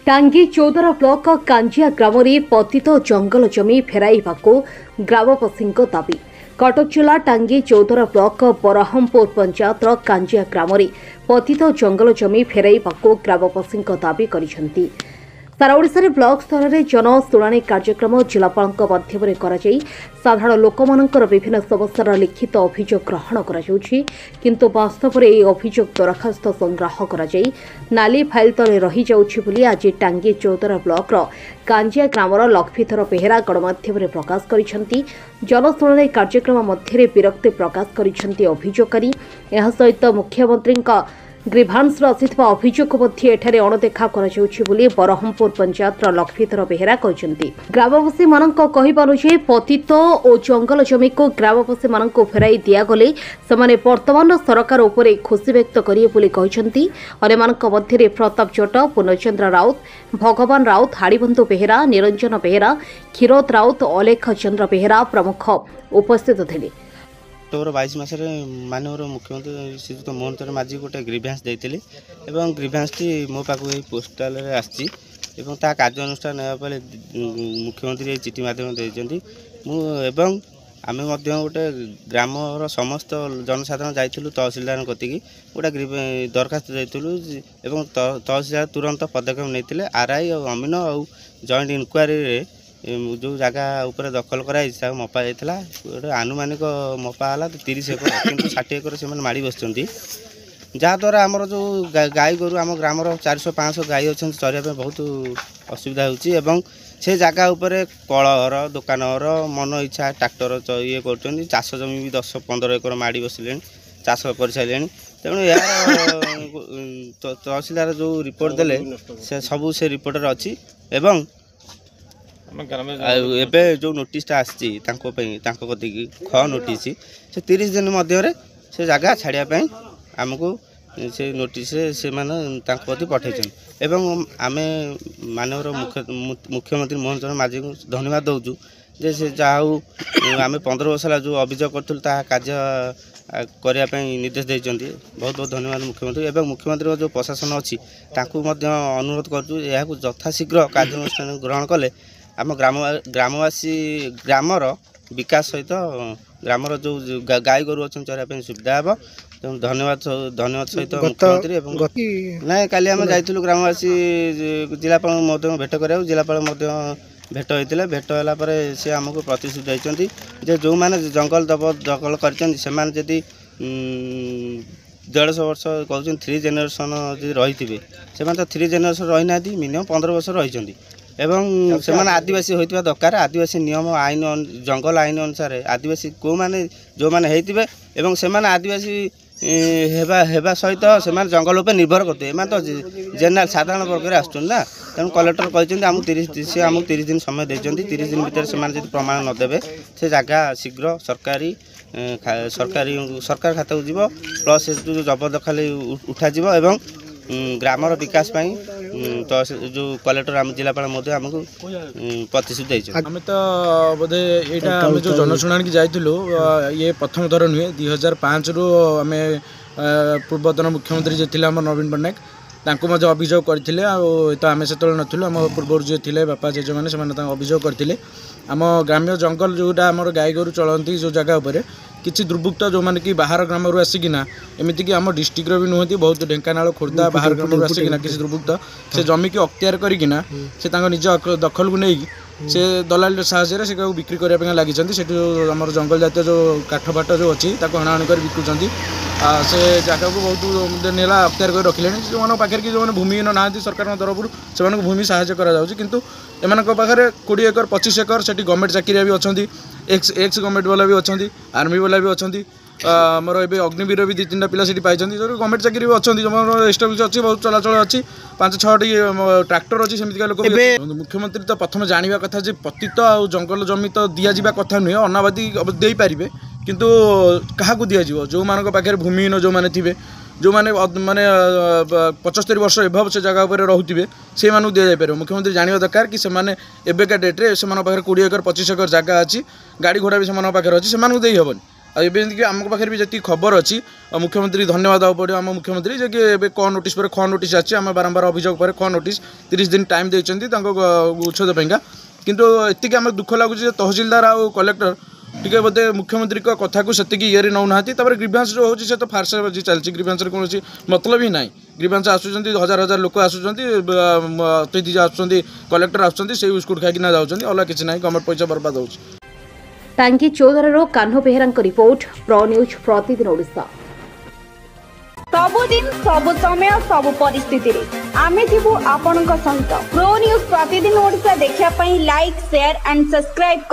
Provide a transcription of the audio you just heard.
टांगी चौदर ब्लॉक कांजिया ग्राम पतित जंगल जमी फेराइवाकू ग्रामवासी दाबी। कटक जिला टांगी चौदर ब्लॉक बरहमपुर पंचायत कांजिया ग्राम पतित जंगल जमी फेराइवाकू ग्रामवासी दाबी करिसेंती। सारा ओडिशा रे ब्लॉक स्तर में जनशुणाणी कार्यक्रम जिलापाल माध्यम साधारण लोक विभिन्न समस्यार लिखित अभियोग ग्रहण किंतु वास्तव में यह अभियोग दरखास्त संग्रह कर नाली फाइल तले रही जाउछि आज टांगी चौदर ब्लॉक कांजिया ग्रामर लक्ष्मीधर बेहेरा गणमाध्यम प्रकाश करिसेंती। जनशुणाणी कार्यक्रम मध्य विरक्ति प्रकाश करिसेंती अभियोगकारी। यह सहित मुख्यमंत्री ग्रीभांस आसिथिबा अभियोग एठारे अणदेखा कर बरहमपुर पंचायत लक्ष्मीधर बेहेरा कहते। ग्रामवासी मानक कहिबानुजे पतित और जंगल जमी को ग्रामवासी मानक फेराई दिगले से वर्तमान सरकार उपरे खुशी व्यक्त करेंगे। अन्यमानक मध्य प्रताप जट, पूर्णचंद्र राउत, भगवान राउत, हाड़ीबंधु बेहेरा, निरंजन बेहेरा, क्षीरोद राउत, अलेख चंद्र बेहेरा प्रमुख उपस्थित थे। अक्टोबर 22 मसरे माननीय मुख्यमंत्री श्रीजुक्त मोहन चरण माझी गोटे ग्रीभांस देते ग्रीभांस टी मो पाक पोस्टाल आसी कार्यानुष्ठान मुख्यमंत्री चिठी मध्यम देते आम गोटे ग्रामर समस्त जनसाधारण जाइलु तहसिलदार कतिकी गोटे दरखास्त देलु तहसिलदार तुरंत पदक्षेप नहीं आरआई और अमीन और जॉइंट इनक्वारी जो जगह उपर दखल कराई मपा जाता गोटे आनुमानिक मपाला 30 एकर कि 60 एकर से माड़ी बस जहाँद्वारा आमर जो गाई गोरु आम ग्रामर 400-500 गाई अच्छा चरवाई बहुत असुविधा होती से जगह उपर कलहर दुकानर मन इच्छा ट्रैक्टर ये कर चाष जमी भी 10-15 एकर माड़ी बसले चाष कर सारे तेणु यार तहसिलदार जो रिपोर्ट देले से सबू से रिपोर्टर अच्छी एबे जो नोटिसटा आसी कति ख नोटिस से 30 दिन मध्य से जगह छाड़ापी आमको से नोटिस से माने पठे एवं आम मानव मुख्यमंत्री मोहन चरण माझी को धन्यवाद दौचु जे से जाऊ आम 15 वर्ष जो अभियोग करूँ कार्य करने निर्देश देते बहुत बहुत धन्यवाद मुख्यमंत्री एवं मुख्यमंत्री जो प्रशासन अच्छी अनुरोध करूँ यथाशीघ्र कार्यानुष्ठान ग्रहण कले आम ग्रामवासी ग्रामर विकास सहित ग्रामर जो गाई गोरु अच्छा चरवाई सुविधा हे धन्यवाद सहित मुख्यमंत्री ना काली आम जाइलु ग्रामवासी जिलापाल महोदय भेट करा जिलापाल भेट होता भेट होगापर सी आमको प्रतिश्रुति देते जो मैंने जंगल दखल कर 150 वर्ष कहते 3 जेनेरेशन रही से 3 जेनेरेशन रही ना मिनिमम 15 वर्ष रही एवं से आदिवासी होता दरकार आदिवासी नियम आईन जंगल आईन अनुसार आदिवासी को माने जो मैंने होते एवं से आदिवासी हेबा सहित से जंगल उपर निर्भर करते हैं तो जेनराल साधारण वर्ग में आसुना तेणु कलेक्टर कहते आमको 30 दिन समय देते 30 दिन भितर से प्रमाण नदेवे से जगह शीघ्र सरकार खाता को जीव प्लस जो जबरदखल उठा ग्रामर विकास तो जो कलेक्टर आम जिलापाल आमको प्रतिश्रुति आम तो बोधे यहाँ आम जो जनशुणाणी की जाइलु ये प्रथम थर नुहे 2005 रु आम पूर्वतन मुख्यमंत्री जे थे आम नवीन पट्टनायक अभियोग करते तो आम से नुलु आम पूर्व जे थे बापा जेजे मैंने अभियोग करते आम ग्राम्य जंगल जोटा आम गाई गोरु चलती जो जगह उपर किसी दुर्वृत्त जो मैंने कि बाहर ग्राम आसिकिना एमतीक आम डिस्ट्रिक्ट भी नुहति बहुत ढेंकानाल खोर्धा बाहर ग्राम आसिकिना किसी दुर्वृत्त से जमी की अख्तियार करना से निज दखल को नहीं से दलाल साहय से बिक्री करने लगी आम जंगल जातीय जो काठ फाट जो अच्छी हणाहणी कर बिकुंट से जगह को बहुत नेला अख्तियार कर रखिले जो पाखे कि जो भूमिहीन ना सरकार तरफ से भूमि साहय किंतु एम पाखे 20 एकर 25 एकर से गवर्नमेंट चाकरिया भी अच्छा एक्स गवर्नमेंट वाला भी अच्छा आर्मी वाला भी अच्छा मोर ए अग्निवीर भी 2-3 पिला से पाई गवर्नमेंट चाकरी भी अच्छा जो एस्टाब्लिश अच्छी बहुत चलाचल अच्छी 5-6टी ट्रैक्टर अच्छी सेमती लोक मुख्यमंत्री तो प्रथम जानवा कथा पतित आ जंगल जमी तो दिजा कथा नुहे अनाबादी दे पारे किंतु क्या दिज्व जो मान पाखे भूमिहीन जो मैंने थे जो मैंने माने 75 वर्ष एभव से जगह पर रोथे से दी जापर मुख्यमंत्री जानवा दरकार कि एबेका डेट्रे से 20 एकर 25 एकर जगह अच्छी गाड़ी घोड़ा भी से पाखे अच्छी से हेनी एमती आम पाखे भी जी खबर अच्छी मुख्यमंत्री धन्यवाद देवा पड़ो आम मुख्यमंत्री जे कि एवं ख नोटिस पर ख नोटिस आसी आम बारंबार अभियोग पर ख नोटिस 30 दिन टाइम देते उच्छेद पाइंका किंतु एतिक आम दुख लगुच तहसिलदार आ कलेक्टर टी बोधे मुख्यमंत्री कथा को से ये नौना ग्रीभांस जो होती तो फारसा चलती ग्रीभांस कौन मतलब ही ना ग्रीभांस आसुँच हजार हजार लोक आसुँच अतिथि आसुँच कलेक्टर आसुँच से बिस्कुट खाई जाऊँच अलग किसी ना गवर्नमेंट पैसा बर्बाद हो Tangi Choudwar Kanha Behera report pro news Pratidin Odisha. सबुदिन सबु समय सबु परिस्थिति रे आमे थिबु आपनक सहित प्रो न्यूज प्रतिदिन ओडिशा देखिया पई लाइक शेयर एंड सब्सक्राइब